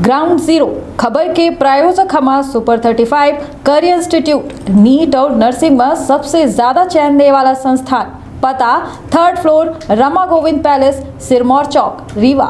Ground zero खबर के प्रायोजक हमारा सुपर 35 करियर इंस्टीट्यूट नीट और नर्सिंग में सबसे ज्यादा चयन देने वाला संस्थान। पता 3rd floor Rama Govind palace, Sirmaur Chowk, Rewa.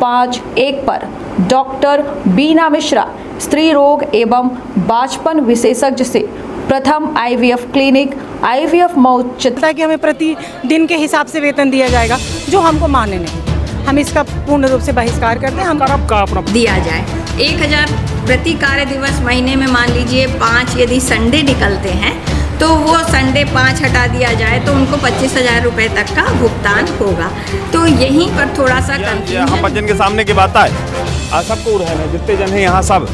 51 पर डॉक्टर बीना मिश्रा, स्त्री रोग एवं बांझपन विशेषज्ञ से प्रथम IVF क्लिनिक, IVF मौत कि हमें प्रति दिन के हिसाब से वेतन दिया जाएगा, जो हमको मान्य नहीं। हम इसका पूर्ण रूप से बहिष्कार करते हैं। हम का दिया जाए 1000 प्रति कार्य दिवस, महीने में मान लीजिए 5 यदि संडे निकलते हैं तो वो संडे 5 हटा दिया जाए तो उनको 25,000 रुपये तक का भुगतान होगा। तो यहीं पर थोड़ा सा हम पंचन के सामने की बात है, सबको उड़ान है, जितने जन है यहाँ सब,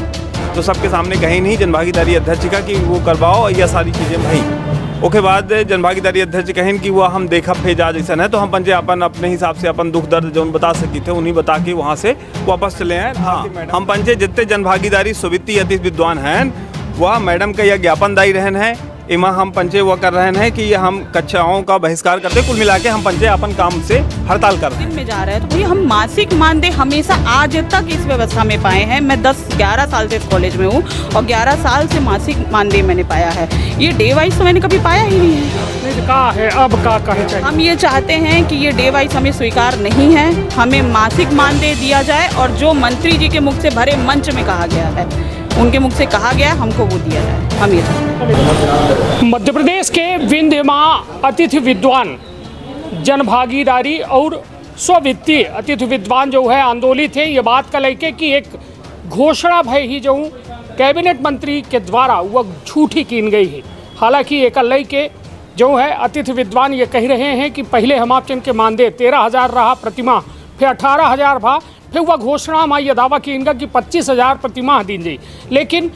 तो सबके सामने कहीं नहीं जनभागीदारी अध्यक्ष का कि वो करवाओ या सारी चीज़ें भाई। ओके बाद जनभागीदारी अध्यक्ष कहें कि वो हम देखा फेजा जैसा है, तो हम पंचे अपन अपने हिसाब से अपन दुख दर्द जो बता सकी थे उन्हीं बता के वहाँ से वापस चले हैं। हाँ, हम पंचे जितने जनभागीदारी सुवित्ती अति विद्वान हैं वह मैडम का यह ज्ञापनदायी रहन है। इमा हम पंचे वो कर रहे हैं कि ये हम कक्षाओं का बहिष्कार करते, कुल मिला के हम पंचे अपन काम से हड़ताल कर रहे हैं। में जा रहे हैं तो भैया हम मासिक मानदेय हमेशा आज तक इस व्यवस्था में पाए हैं। मैं 10-11 साल से इस कॉलेज में हूँ और 11 साल से मासिक मानदेय मैंने पाया है। ये डे वाइज तो मैंने कभी पाया ही नहीं है। कहा है अब का कहे चाहिए। हम ये चाहते हैं कि ये डे वाइज हमें स्वीकार नहीं है, हमें मासिक मानदेय दिया जाए और जो मंत्री जी के मुख से भरे मंच में कहा गया है, उनके मुख से कहा गया हमको वो दिया जाए। हम ये चाहते हैं। मध्य प्रदेश के विंध्य अतिथि विद्वान जनभागीदारी और स्ववित्तीय अतिथि विद्वान जो है आंदोलित थे ये बात का लेके कि एक घोषणा भय ही जो कैबिनेट मंत्री के द्वारा वह झूठी कीन गई है। हालांकि एक के जो है अतिथि विद्वान ये कह रहे हैं कि पहले हम आप के मानदेय 13,000 रहा प्रतिमाह, फिर 18,000 भा, फिर वह घोषणा में यह दावा की इनका कि 25,000 प्रतिमाह दी जाए। लेकिन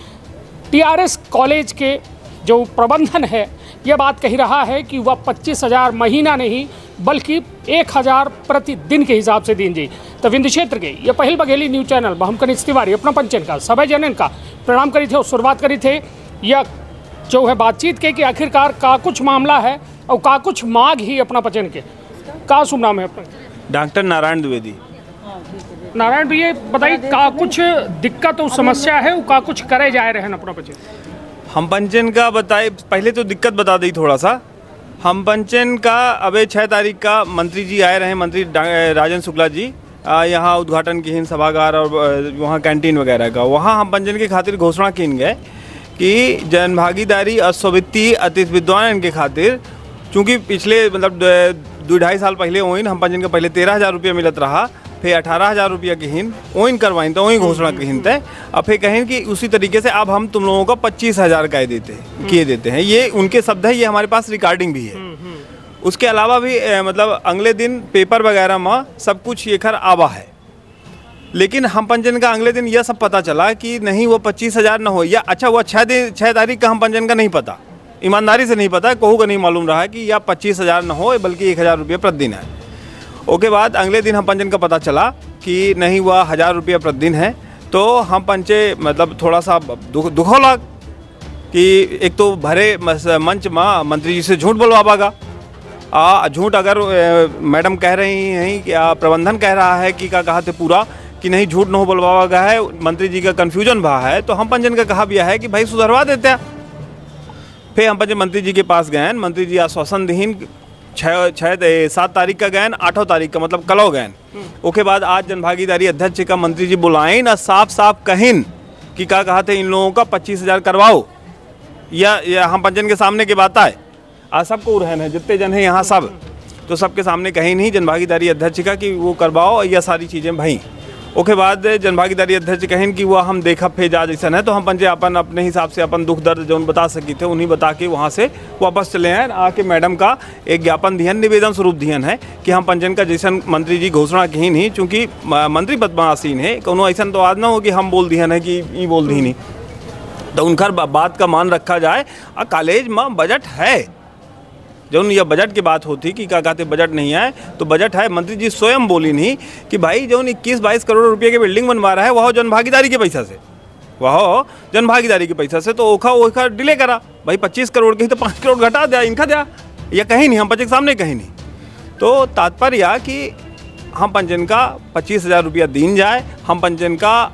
TRS कॉलेज के जो प्रबंधन है यह बात कही रहा है कि वह 25,000 महीना नहीं बल्कि 1,000 प्रतिदिन के हिसाब से दी जाए। तो विंध्य क्षेत्र के ये पहल बघेली न्यूज चैनल हम कनिष्ठ तिवारी अपना पंचन का सभी जनन का प्रणाम करी थे और शुरुआत करी थे यह जो है बातचीत के कि आखिरकार का कुछ मामला है और का कुछ मांग ही अपना पचन के का शुभ नाम है अपना? डॉक्टर नारायण द्विवेदी। नारायण भैया बताइए का कुछ दिक्कत और समस्या है का कुछ करे जा रहे हैं अपना पचन? हम पंचन का बताए पहले तो दिक्कत बता दी थोड़ा सा। हम पंचन का अबे 6 तारीख का मंत्री जी आए रहे, मंत्री राजन शुक्ला जी यहाँ उद्घाटन की सभागार और वहाँ कैंटीन वगैरह का, वहाँ हम पंचन की खातिर घोषणा की गए कि जनभागीदारी और स्ववित्तीय अतिथि विद्वान इनके खातिर, चूँकि पिछले मतलब 2-2.5 साल पहले ओइन हम पंचन का पहले 13,000 रुपया मिलत रहा, फिर 18,000 रुपया की हिन ओइन करवाइन तो वही घोषणा की हिन थे। अब फिर कहें कि उसी तरीके से अब हम तुम लोगों को 25,000 का किए देते हैं। ये उनके शब्द है, ये हमारे पास रिकॉर्डिंग भी है। उसके अलावा भी मतलब अगले दिन पेपर वगैरह में सब कुछ ये खर आवा है। लेकिन हम पंचन का अगले दिन यह सब पता चला कि नहीं वो 25,000 न हो, या अच्छा वो 6 तारीख का हम पंचन का नहीं पता, ईमानदारी से नहीं पता, कहू का नहीं मालूम रहा कि यह 25,000 न हो बल्कि 1,000 रुपये प्रतिदिन है। ओके बाद अगले दिन हम पंचन का पता चला कि नहीं वह 1,000 रुपया प्रतिदिन है। तो हम पंचे मतलब थोड़ा सा दुख होला कि एक तो भरे मंच में मंत्री जी से झूठ बोलवागा। झूठ अगर मैडम कह रही हैं कि प्रबंधन कह रहा है कि क्या कहा थे पूरा कि नहीं झूठ न बोलवा गया है, मंत्री जी का कन्फ्यूजन भा है, तो हम पंचन का कहा भी है कि भाई सुधरवा देते हैं। फिर हम पंचन मंत्री जी के पास गए, मंत्री जी आश्वासन दीन 7 तारीख का गए, 8 तारीख का मतलब कलो गए। उसके बाद आज जनभागीदारी अध्यक्ष का मंत्री जी बुलाइन और साफ साफ कहिन कि क्या कहा थे इन लोगों का 25,000 करवाओ, या हम पंचन के सामने की बात है। आज सबको उड़ान है, जितने जन है यहाँ सब, तो सबके सामने कहीं नहीं जनभागीदारी अध्यक्ष का कि वो करवाओ या सारी चीज़ें भाई। ओके बाद जनभागीदारी अध्यक्ष कहें कि वो हम देखा फेजा जैसा है, तो हम पंचे अपन अपने हिसाब से अपन दुख दर्द जो बता सकी थे उन्हीं बता के वहाँ से वापस चले हैं। आके मैडम का एक ज्ञापन दिहन, निवेदन स्वरूप दिहन है कि हम पंचन का जैसा मंत्री जी घोषणा की नहीं, चूँकि मंत्री पद में आसीन है, कोनो ऐसा तो आज ना हो कि हम बोल दिहन है कि ये बोल दी नहीं, तो उनका बात का मान रखा जाए। और कॉलेज में बजट है, जो यह बजट की बात होती कि क्या कहते बजट नहीं है, तो बजट है। मंत्री जी स्वयं बोली नहीं कि भाई जो 21-22 करोड़ रुपये की बिल्डिंग बनवा रहा है वह जनभागीदारी के पैसा से, वह जनभागीदारी के पैसा से, तो ओखा डिले करा भाई 25 करोड़ की तो 5 करोड़ घटा दिया, इनका दिया या कहीं नहीं, हम पंच के सामने कहीं नहीं। तो तात्पर्य कि हम पंचन का 25,000 रुपया दीन जाए, हम पंचन का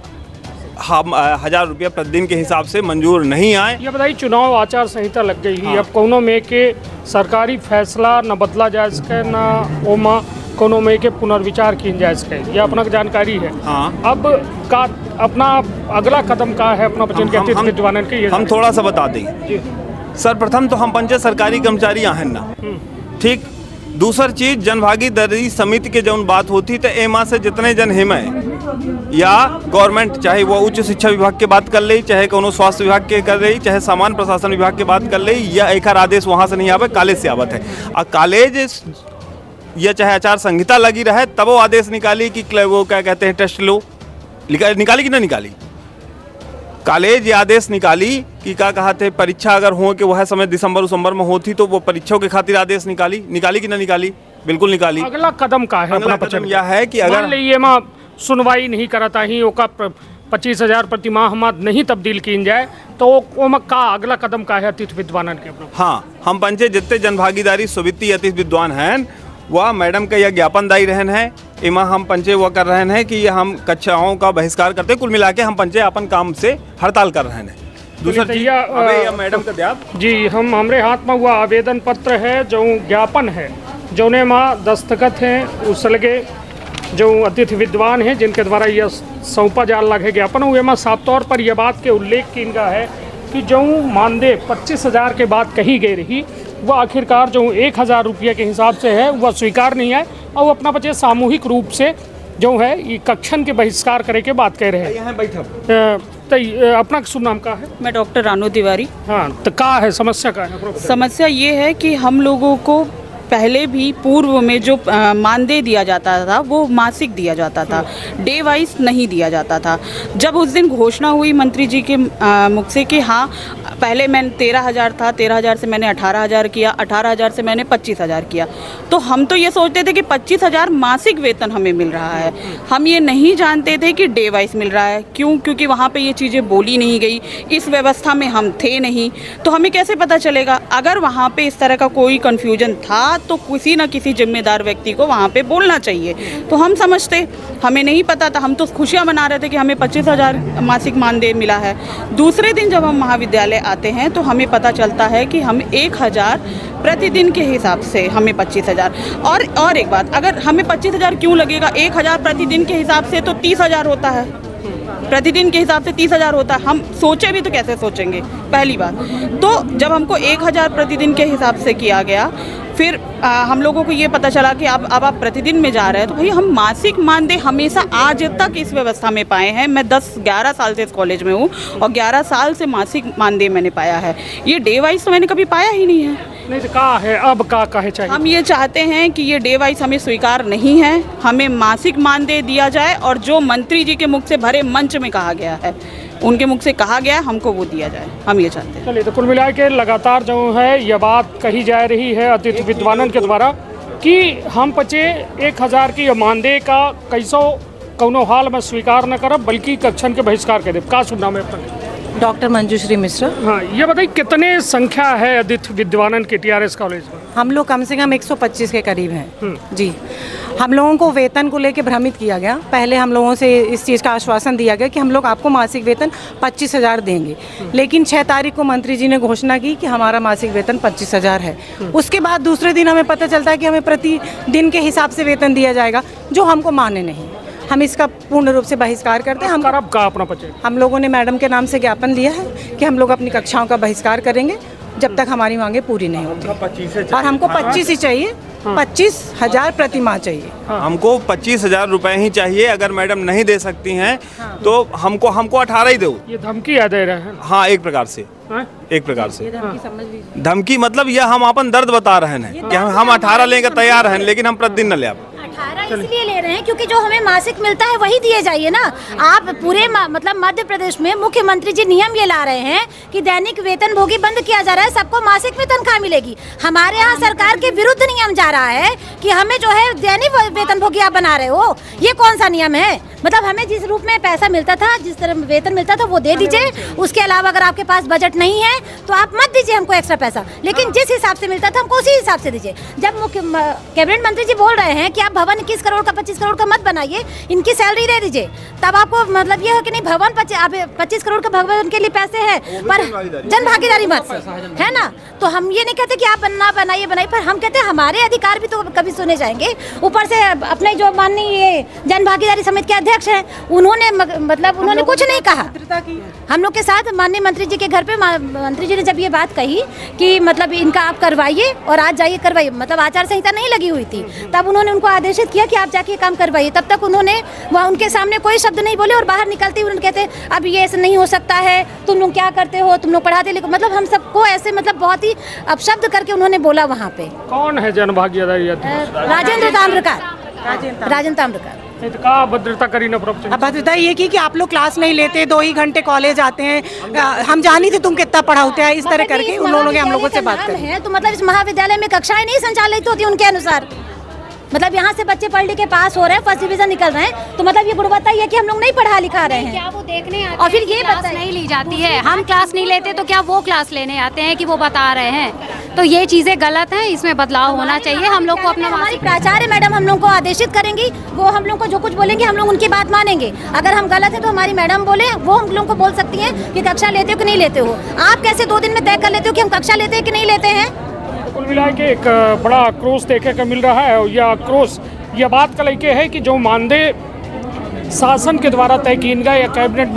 हम 1000 रुपया प्रतिदिन के हिसाब से मंजूर नहीं आए। ये बताइए, चुनाव आचार संहिता लग गई है, अब कोनो में के सरकारी फैसला न बदला जा सके न ओमा कोनो में के पुनर्विचार की जा सके, ये अपना जानकारी है। हाँ। अब का अपना अगला कदम का है अपना बच्चन के अतिथि विद्वानन के, हम थोड़ा सा बता दें। सर्वप्रथम तो हम पंचायत सरकारी कर्मचारी आहन ना, ठीक। दूसर चीज जनभागीदारी समिति के जौन बात होती तो एमा से जितने जन हिम या गवर्नमेंट, चाहे वो उच्च शिक्षा विभाग के बात कर ले, चाहे कोनो स्वास्थ्य विभाग के कर रही, चाहे सामान्य प्रशासन विभाग के बात कर ले, या एक आदेश वहाँ से नहीं आवे, कॉलेज से आवत है। और कॉलेज या चाहे आचार संहिता लगी रहे तब वो आदेश निकाली कि वो क्या कहते हैं टेस्ट लो, निकाली कि ना निकाली। कॉलेज ये आदेश निकाली कि क्या कहा थे परीक्षा अगर हो कि वह समय दिसंबर में होती तो वो परीक्षाओं के खातिर आदेश निकाली कि ना निकाली, बिल्कुल निकाली। अगला कदम का है? अगला कदम यह है कि अगर ये माँ सुनवाई नहीं करता ही ओका 25,000 प्रति माह हम नहीं तब्दील की जाए तो ओमा का अगला कदम का है अतिथि विद्वानन के? हाँ, हम पंचे जितने जनभागीदारी सुवित्तीय अतिथि विद्वान हैं वह मैडम का यह ज्ञापन दायी रहन है। इमा हम पंचे वह कर रहे हैं कि ये हम कक्षाओं का बहिष्कार करते, कुल मिला के हम पंचे अपन काम से हड़ताल कर रहे हैं। दूसरा चीज मैडम का द्याप जी, हम हमारे हाथ में हुआ आवेदन पत्र है जो ज्ञापन है, जौने माँ दस्तखत हैं उस लगे जो अतिथि विद्वान हैं जिनके द्वारा यह सौंपा जा लगे ज्ञापन, हुए में साफ तौर पर यह बात के उल्लेख की इनका है कि जो मानदेय 25,000 के बाद कही गई रही वह आखिरकार जो 1,000 रुपये के हिसाब से है वह स्वीकार नहीं है, और वो अपना बच्चे सामूहिक रूप से जो है ये कक्षन के बहिष्कार करे के बात कह रहे हैं। तो अपना शुभ नाम का है? मैं डॉक्टर रानू तिवारी। हाँ, तो का है समस्या का है? समस्या ये है कि हम लोगों को पहले भी पूर्व में जो मानदेय दिया जाता था वो मासिक दिया जाता था, डे वाइज नहीं दिया जाता था। जब उस दिन घोषणा हुई मंत्री जी के मुख से कि हाँ पहले मैंने 13,000 था, 13,000 से मैंने 18,000 किया, 18,000 से मैंने 25,000 किया, तो हम तो ये सोचते थे कि 25,000 मासिक वेतन हमें मिल रहा है। हम ये नहीं जानते थे कि डे वाइज मिल रहा है। क्यों? क्योंकि वहाँ पे ये चीज़ें बोली नहीं गई, इस व्यवस्था में हम थे नहीं, तो हमें कैसे पता चलेगा? अगर वहाँ पे इस तरह का कोई कन्फ्यूजन था तो किसी न किसी जिम्मेदार व्यक्ति को वहाँ पे बोलना चाहिए। तो हम समझते, हमें नहीं पता था, हम तो खुशियाँ मना रहे थे कि हमें 25,000 मासिक मानदेय मिला है। दूसरे दिन जब हम महाविद्यालय आते हैं तो हमें पता चलता है कि हम 1,000 प्रतिदिन के हिसाब से हमें 25,000। और एक बात, अगर हमें 25,000 क्यों लगेगा? 1,000 प्रतिदिन के हिसाब से तो 30,000 होता है, प्रतिदिन के हिसाब से 30,000 होता है। हम सोचे भी तो कैसे सोचेंगे? पहली बात तो जब हमको 1,000 प्रतिदिन के हिसाब से किया गया, फिर हम लोगों को ये पता चला कि अब आप प्रतिदिन में जा रहे हैं, तो भाई हम मासिक मानदेय हमेशा आज तक इस व्यवस्था में पाए हैं। मैं 10-11 साल से इस कॉलेज में हूँ और 11 साल से मासिक मानदेय मैंने पाया है। ये डे वाइज तो मैंने कभी पाया ही नहीं है। नहीं तो का है अब का कहे चाहिए? हम ये चाहते हैं कि ये डे वाइज हमें स्वीकार नहीं है, हमें मासिक मानदेय दिया जाए और जो मंत्री जी के मुख से भरे मंच में कहा गया है, उनके मुख से कहा गया है, हमको वो दिया जाए। हम ये चाहते हैं। चलिए, तो कुल मिला के लगातार जो है यह बात कही जा रही है अतिथि विद्वानन के द्वारा कि हम 1,000 की मानदेय का कैसो कौनो हाल में स्वीकार न करब बल्कि कक्षन के बहिष्कार कर देव। का शुभ नाम है अपना? डॉक्टर मंजूश्री मिश्रा। हाँ, ये बताइए कितने संख्या है अतिथि विद्वानन के TRS कॉलेज में? हम लोग कम से कम 125 के करीब हैं जी। हम लोगों को वेतन को लेकर भ्रमित किया गया। पहले हम लोगों से इस चीज़ का आश्वासन दिया गया कि हम लोग आपको मासिक वेतन 25,000 देंगे, लेकिन 6 तारीख को मंत्री जी ने घोषणा की कि हमारा मासिक वेतन 25,000 है। उसके बाद दूसरे दिन हमें पता चलता है कि हमें प्रति दिन के हिसाब से वेतन दिया जाएगा, जो हमको मान्य नहीं। हम इसका पूर्ण रूप से बहिष्कार करते हैं। हम लोगों ने मैडम के नाम से ज्ञापन दिया है कि हम लोग अपनी कक्षाओं का बहिष्कार करेंगे जब तक हमारी मांगे पूरी नहीं होती। और हमको 25 ही चाहिए, 25,000 प्रति माह चाहिए। हमको 25,000 रुपए ही चाहिए। अगर मैडम नहीं दे सकती हैं तो हमको 18 ही दो। ये धमकी याद दे रहे हैं? हाँ, एक प्रकार से। एक प्रकार से धमकी मतलब यह हम अपन दर्द बता रहे हैं कि हम 18 लेंगे तैयार हैं, लेकिन हम प्रतिदिन न ले। 18 इसलिए ले रहे हैं क्योंकि जो हमें मासिक मिलता है वही दिए जाइए ना। आप पूरे मतलब मध्य प्रदेश में मुख्यमंत्री जी नियम ये ला रहे हैं कि दैनिक वेतन भोगी बंद किया जा रहा है, सबको मासिक में तनख्वाह मिलेगी। हमारे यहाँ सरकार के विरुद्ध नियम जा रहा है कि हमें जो है दैनिक वेतन भोगी आप बना रहे हो। ये कौन सा नियम है? मतलब हमें जिस रूप में पैसा मिलता था, जिस तरह वेतन मिलता था वो दे दीजिए। उसके अलावा अगर आपके पास बजट नहीं है तो आप मत दीजिए हमको एक्स्ट्रा पैसा, लेकिन जिस हिसाब से मिलता था हमको उसी हिसाब से दीजिए। जब कैबिनेट मंत्री जी बोल रहे हैं कि आप भवन 21 करोड़ का 25 करोड़ का मत बनाइए, इनकी सैलरी दे दीजिए, तब आपको मतलब ये है कि नहीं भवन 25 करोड़ का भवन के लिए पैसे है पर जन भागीदारी मत है ना। तो हम ये नहीं कहते कि आप बनना बनाइए, पर हम कहते हैं हमारे अधिकार भी तो कभी सुने जाएंगे। ऊपर से अपने जो माननीय जन भागीदारी समिति के अध्यक्ष हैं, उन्होंने मतलब उन्होंने कुछ नहीं कहा। हम लोग के साथ माननीय मंत्री जी के घर पे मंत्री जी ने जब ये बात कही कि मतलब इनका आप करवाइए और आज जाइए करवाइए, मतलब आचार संहिता नहीं लगी हुई थी, तब उन्होंने उनको आदेशित किया कि आप जाके काम करवाइए। तब तक उन्होंने वहाँ उनके सामने कोई शब्द नहीं बोले और बाहर निकलते ही उन्होंने कहते अब ये ऐसा नहीं हो सकता है, तुम लोग क्या करते हो, तुम लोग पढ़ाते लिखो, मतलब हम सबको ऐसे मतलब बहुत ही अपशब्द करके उन्होंने बोला वहाँ पे। कौन है जन भागीदारी अध्यक्ष? राजेंद्र ताम्रकार। राजेंद्र ताम्रकार। का भद्रता करी न भद्रता ये की कि आप लोग क्लास नहीं लेते, 2 ही घंटे कॉलेज आते हैं, हम जानी थे तुम कितना पढ़ाते हैं, इस तरह करके उन लोगों ने हम लोगों से बात करी है। तो मतलब इस महाविद्यालय में कक्षाएं नहीं संचालित होती उनके अनुसार, मतलब यहाँ से बच्चे पढ़ लिख के पास हो रहे हैं, फर्स्ट डिवीजन निकल रहे हैं, तो मतलब ये गुणवत्ता ये कि हम लोग नहीं पढ़ा लिखा रहे हैं। क्या वो देखने आते और फिर ये क्लास नहीं ली जाती है, हम क्लास नहीं लेते तो क्या वो क्लास लेने आते हैं कि वो बता रहे हैं? तो ये चीजें गलत हैं, इसमें बदलाव होना चाहिए। हम लोग को अपना हमारी प्राचार्य मैडम हम लोग को आदेशित करेंगी, वो हम लोग को जो कुछ बोलेंगे हम लोग उनकी बात मानेंगे। अगर हम गलत है तो हमारी मैडम बोले, वो हम लोग को बोल सकती हैं कि कक्षा लेते हो कि नहीं लेते हो। आप कैसे 2 दिन में तय कर लेते हो कि हम कक्षा लेते हैं कि नहीं लेते हैं? कुल मिला के एक बड़ा आक्रोश देखने को मिल रहा है और यह आक्रोश यह बात का लेके है कि जो मानदेय शासन के द्वारा तय किएगा या कैबिनेट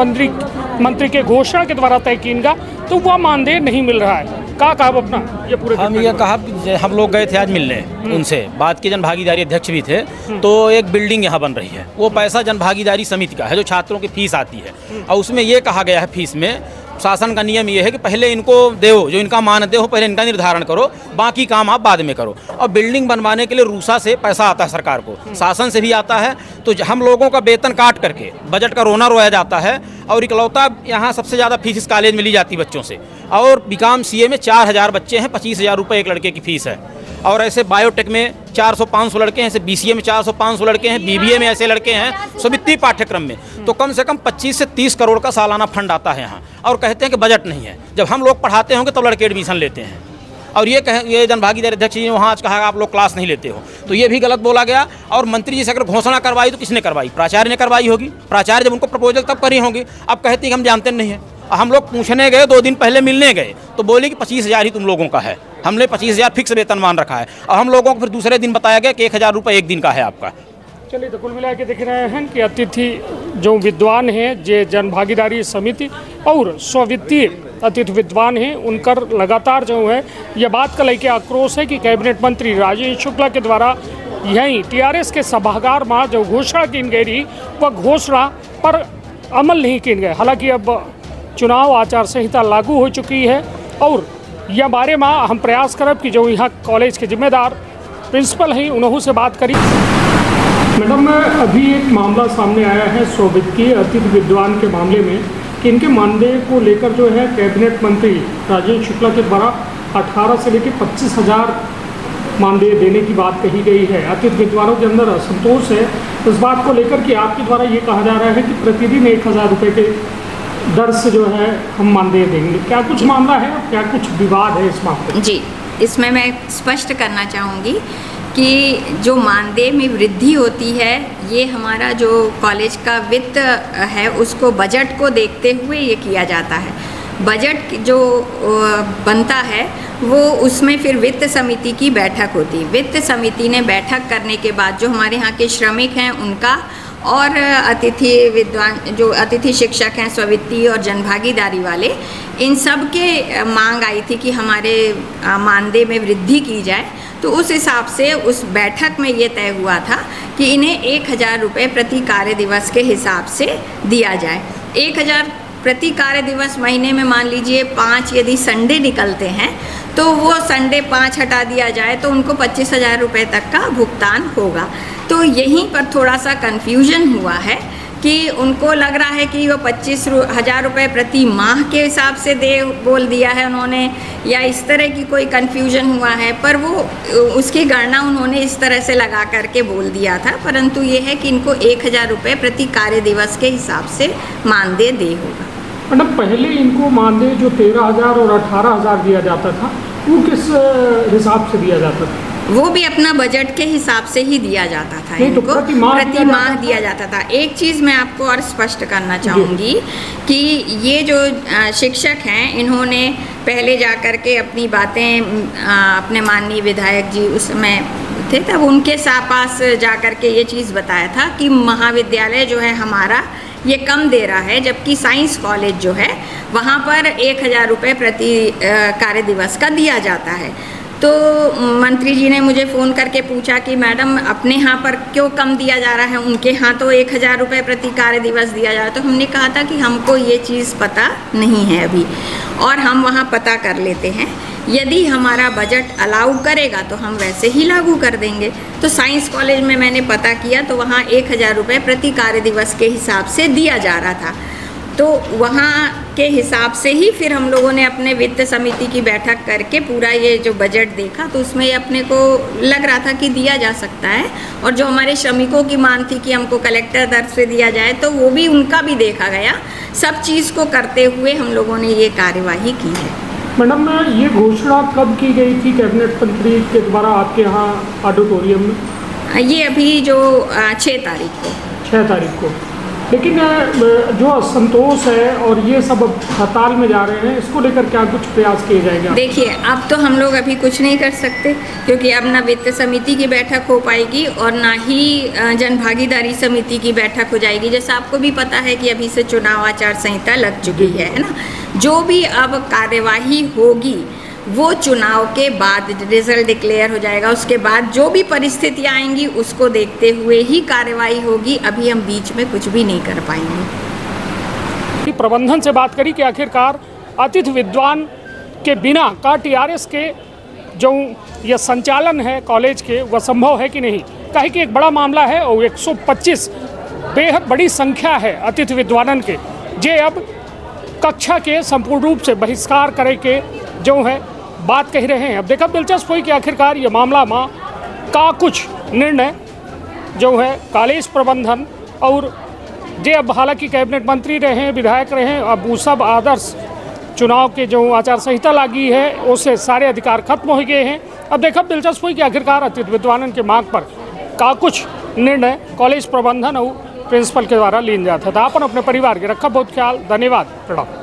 मंत्री के घोषणा के द्वारा तय किएगा तो वह मानदेय नहीं मिल रहा है। कहा अपना ये पूरे हम ये कहा, हम लोग गए थे आज मिलने उनसे, बात की जन भागीदारी अध्यक्ष भी थे, तो एक बिल्डिंग यहाँ बन रही है, वो पैसा जन भागीदारी समिति का है जो छात्रों की फीस आती है, और उसमें ये कहा गया है फीस में शासन का नियम ये है कि पहले इनको दो, जो इनका मानदेय हो पहले इनका निर्धारण करो, बाकी काम आप बाद में करो। और बिल्डिंग बनवाने के लिए रूसा से पैसा आता है सरकार को, शासन से भी आता है, तो हम लोगों का वेतन काट करके बजट का रोना रोया जाता है। और इकलौता यहाँ सबसे ज़्यादा फीस इस कॉलेज में ली जाती है बच्चों से, और बीकॉम CA में 4000 बच्चे हैं, 25,000 रुपये एक लड़के की फ़ीस है। और ऐसे बायोटेक में 400-500 लड़के हैं, ऐसे BCA में 400-500 लड़के हैं, BBA में ऐसे लड़के हैं, समिति पाठ्यक्रम में तो कम से कम 25 से 30 करोड़ का सालाना फंड आता है यहाँ। और कहते हैं कि बजट नहीं है, जब हम लोग पढ़ाते होंगे तब लड़के एडमिशन लेते हैं। और ये जन भागीदारी अध्यक्ष जी ने वहाँ आज कहा आप लोग क्लास नहीं लेते हो, तो ये भी गलत बोला गया। और मंत्री जी से अगर घोषणा करवाई तो किसने करवाई? प्राचार्य ने करवाई होगी, प्राचार्य जब उनको प्रपोजल तब करी होंगी। अब कहती कि हम जानते नहीं हैं। हम लोग पूछने गए, 2 दिन पहले मिलने गए तो बोले कि 25,000 ही तुम लोगों का है, हमने 25,000 फिक्स वेतनमान रखा है। और हम लोगों को फिर दूसरे दिन बताया गया कि 1,000 रुपये एक दिन का है आपका। चलिए, तो कुल मिला के देख रहे हैं कि अतिथि जो विद्वान हैं, जे जन भागीदारी समिति और स्वित्तीय अतिथि विद्वान हैं, उनकर लगातार जो है यह बात का लेके आक्रोश है कि कैबिनेट मंत्री राजेंद्र शुक्ला के द्वारा यहीं TRS के सभागार में जो घोषणा की गई वह घोषणा पर अमल नहीं की गए। हालांकि अब चुनाव आचार संहिता लागू हो चुकी है और यह बारे में हम प्रयास करब कि जो यहाँ कॉलेज के जिम्मेदार प्रिंसिपल हैं उन्होंने से बात करी। मैडम, अभी एक मामला सामने आया है स्वित्तीय अतिथि विद्वान के मामले में कि इनके मानदेय को लेकर जो है कैबिनेट मंत्री राजेंद्र शुक्ला के द्वारा 18 से लेकर 25,000 मानदेय देने की बात कही गई है। अतिथि विद्वानों के अंदर असंतोष है इस बात को लेकर कि आपके द्वारा ये कहा जा रहा है कि प्रतिदिन 1,000 रुपये के दर से जो है हम मानदेय देंगे। क्या कुछ मामला है, क्या कुछ विवाद है इस मामले? जी, इसमें मैं स्पष्ट करना चाहूँगी कि जो मानदेय में वृद्धि होती है ये हमारा जो कॉलेज का वित्त है उसको बजट को देखते हुए ये किया जाता है। बजट जो बनता है वो उसमें फिर वित्त समिति की बैठक होती है। वित्त समिति ने बैठक करने के बाद जो हमारे यहाँ के श्रमिक हैं उनका और अतिथि विद्वान जो अतिथि शिक्षक हैं स्वित्तीय और जनभागीदारी वाले, इन सब के मांग आई थी कि हमारे मानदेय में वृद्धि की जाए। तो उस हिसाब से उस बैठक में ये तय हुआ था कि इन्हें 1,000 रुपये प्रति कार्य दिवस के हिसाब से दिया जाए। 1,000 प्रति कार्य दिवस महीने में मान लीजिए 5 यदि संडे निकलते हैं तो वो संडे 5 हटा दिया जाए तो उनको 25,000 रुपये तक का भुगतान होगा। तो यहीं पर थोड़ा सा कन्फ्यूजन हुआ है कि उनको लग रहा है कि वो 25,000 रुपये प्रति माह के हिसाब से बोल दिया है उन्होंने, या इस तरह की कोई कन्फ्यूजन हुआ है, पर वो उसकी गणना उन्होंने इस तरह से लगा करके बोल दिया था। परंतु ये है कि इनको 1,000 रुपये प्रति कार्य दिवस के हिसाब से मानदेय दे होगा। मैडम, पहले इनको मानदेय जो 13,000 और 18,000 दिया जाता था, वो किस हिसाब से दिया जाता था? वो भी अपना बजट के हिसाब से ही दिया जाता था, इनको प्रति माह दिया जाता था। एक चीज़ मैं आपको और स्पष्ट करना चाहूँगी कि ये जो शिक्षक हैं, इन्होंने पहले जा कर के अपनी बातें अपने माननीय विधायक जी उस समय थे, तब उनके पास जा कर के ये चीज़ बताया था कि महाविद्यालय जो है हमारा ये कम दे रहा है, जबकि साइंस कॉलेज जो है वहाँ पर 1,000 रुपये प्रति कार्य दिवस का दिया जाता है। तो मंत्री जी ने मुझे फ़ोन करके पूछा कि मैडम अपने यहाँ पर क्यों कम दिया जा रहा है, उनके यहाँ तो 1,000 रुपये प्रति कार्य दिवस दिया जा रहा है। तो हमने कहा था कि हमको ये चीज़ पता नहीं है अभी, और हम वहाँ पता कर लेते हैं, यदि हमारा बजट अलाउ करेगा तो हम वैसे ही लागू कर देंगे। तो साइंस कॉलेज में मैंने पता किया तो वहाँ 1,000 रुपये प्रति कार्य दिवस के हिसाब से दिया जा रहा था। तो वहाँ के हिसाब से ही फिर हम लोगों ने अपने वित्त समिति की बैठक करके पूरा ये जो बजट देखा, तो उसमें अपने को लग रहा था कि दिया जा सकता है। और जो हमारे श्रमिकों की मांग थी कि हमको कलेक्टर दर से दिया जाए, तो वो भी उनका भी देखा गया। सब चीज़ को करते हुए हम लोगों ने ये कार्यवाही की है। मैडम, ये घोषणा कब की गई थी कैबिनेट मंत्री के द्वारा आपके यहाँ ऑडिटोरियम में? ये अभी जो 6 तारीख को। 6 तारीख को। लेकिन जो असंतोष है और ये सब हड़ताल में जा रहे हैं, इसको लेकर क्या कुछ प्रयास किए जाएंगे? देखिए, अब तो हम लोग अभी कुछ नहीं कर सकते, क्योंकि अब ना वित्त समिति की बैठक हो पाएगी और ना ही जन भागीदारी समिति की बैठक हो जाएगी। जैसा आपको भी पता है कि अभी से चुनाव आचार संहिता लग चुकी है ना। जो भी अब कार्यवाही होगी वो चुनाव के बाद रिजल्ट डिक्लेयर हो जाएगा, उसके बाद जो भी परिस्थितियाँ आएंगी उसको देखते हुए ही कार्यवाही होगी। अभी हम बीच में कुछ भी नहीं कर पाएंगे। प्रबंधन से बात करी कि आखिरकार अतिथि विद्वान के बिना का टीआरएस के जो ये संचालन है कॉलेज के, वह संभव है कि नहीं। कहे कि एक बड़ा मामला है और 125 बेहद बड़ी संख्या है अतिथि विद्वानन के, जे अब कक्षा के संपूर्ण रूप से बहिष्कार करे के जो है बात कह रहे हैं। अब देखा दिलचस्प हुई कि आखिरकार ये मामला में का कुछ निर्णय जो है कॉलेज प्रबंधन और जे अब हालांकि कैबिनेट मंत्री रहे हैं, विधायक रहे हैं, अब वो सब आदर्श चुनाव के जो आचार संहिता लगी है उससे सारे अधिकार खत्म हो गए हैं। अब देखा दिलचस्प हुई कि आखिरकार अतिथि विद्वानन के मांग पर का कुछ निर्णय कॉलेज प्रबंधन और प्रिंसिपल के द्वारा लिया जाता था। अपन अपने परिवार के रखा बहुत ख्याल। धन्यवाद। प्रणाम।